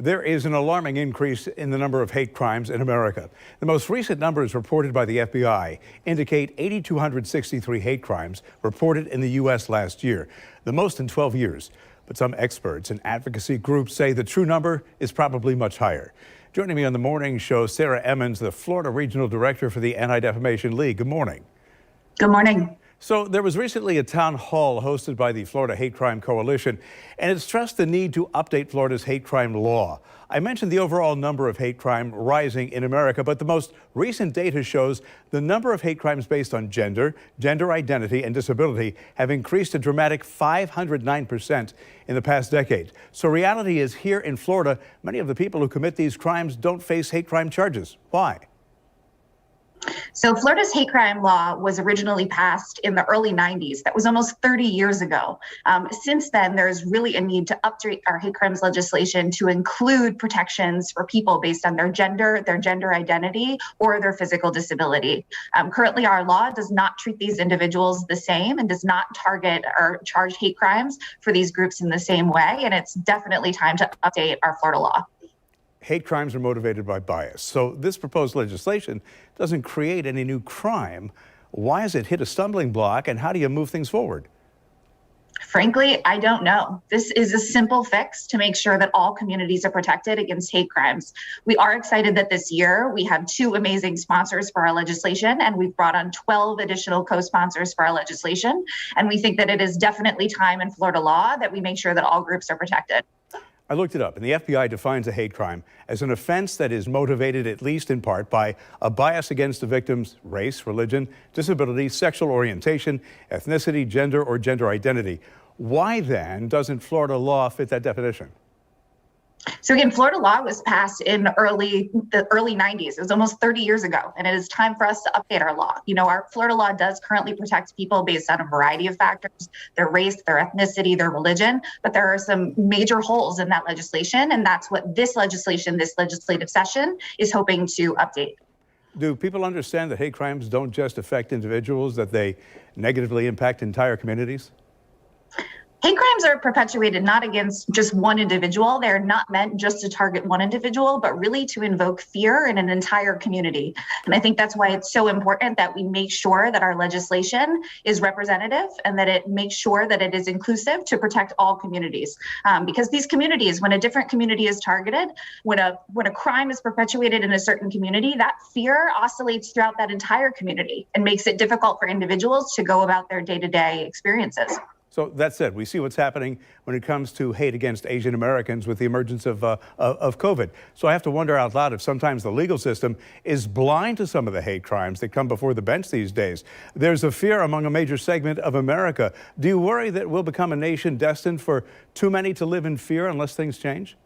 There is an alarming increase in the number of hate crimes in America. The most recent numbers reported by the FBI indicate 8,263 hate crimes reported in the U.S. last year, the most in 12 years. But some experts and advocacy groups say the true number is probably much higher. Joining me on the morning show, Sarah Emmons, the Florida Regional Director for the Anti-Defamation League. Good morning. Good morning. So there was recently a town hall hosted by the Florida Hate Crime Coalition, and it stressed the need to update Florida's hate crime law. I mentioned the overall number of hate crime rising in America, but the most recent data shows the number of hate crimes based on gender, gender identity, and disability have increased a dramatic 509% in the past decade. So reality is, here in Florida, many of the people who commit these crimes don't face hate crime charges. Why? So Florida's hate crime law was originally passed in the early 90s. That was almost 30 years ago. Since then, there's really a need to update our hate crimes legislation to include protections for people based on their gender identity, or their physical disability. Currently, our law does not treat these individuals the same and does not target or charge hate crimes for these groups in the same way. And it's definitely time to update our Florida law. Hate crimes are motivated by bias. So this proposed legislation doesn't create any new crime. Why has it hit a stumbling block, and how do you move things forward? Frankly, I don't know. This is a simple fix to make sure that all communities are protected against hate crimes. We are excited that this year we have 2 amazing sponsors for our legislation, and we've brought on 12 additional co-sponsors for our legislation. And we think that it is definitely time in Florida law that we make sure that all groups are protected. I looked it up, and the FBI defines a hate crime as an offense that is motivated, at least in part, by a bias against the victim's race, religion, disability, sexual orientation, ethnicity, gender, or gender identity. Why then doesn't Florida law fit that definition? So again, Florida law was passed in the early 90s. It was almost 30 years ago, and it is time for us to update our law. You know, our Florida law does currently protect people based on a variety of factors: their race, their ethnicity, their religion, but there are some major holes in that legislation, and that's what this legislative session is hoping to update. Do people understand that hate crimes don't just affect individuals, that they negatively impact entire communities? Hate crimes are perpetuated not against just one individual. They're not meant just to target one individual, but really to invoke fear in an entire community. And I think that's why it's so important that we make sure that our legislation is representative and that it makes sure that it is inclusive to protect all communities. Because these communities, when a different community is targeted, when a crime is perpetuated in a certain community, that fear oscillates throughout that entire community and makes it difficult for individuals to go about their day-to-day experiences. So that said, we see what's happening when it comes to hate against Asian Americans with the emergence of COVID. So I have to wonder out loud if sometimes the legal system is blind to some of the hate crimes that come before the bench these days. There's a fear among a major segment of America. Do you worry that we'll become a nation destined for too many to live in fear unless things change?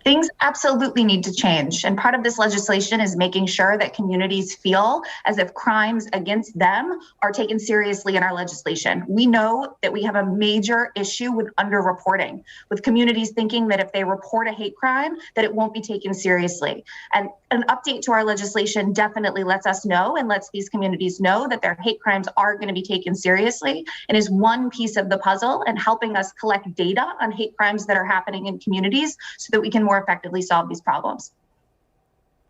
Things absolutely need to change. And part of this legislation is making sure that communities feel as if crimes against them are taken seriously in our legislation. We know that we have a major issue with underreporting, with communities thinking that if they report a hate crime, that it won't be taken seriously. And an update to our legislation definitely lets us know and lets these communities know that their hate crimes are going to be taken seriously, and is one piece of the puzzle and helping us collect data on hate crimes that are happening in communities so that we can more effectively solve these problems.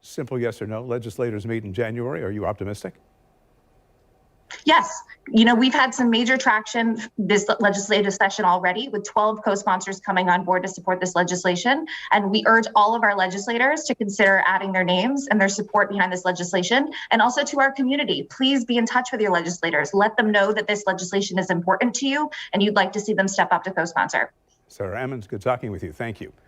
Simple yes or no. Legislators meet in January. Are you optimistic? Yes. You know, we've had some major traction this legislative session already, with 12 co-sponsors coming on board to support this legislation. And we urge all of our legislators to consider adding their names and their support behind this legislation. And also to our community, please be in touch with your legislators. Let them know that this legislation is important to you and you'd like to see them step up to co-sponsor. Sarah Emmons, good talking with you. Thank you.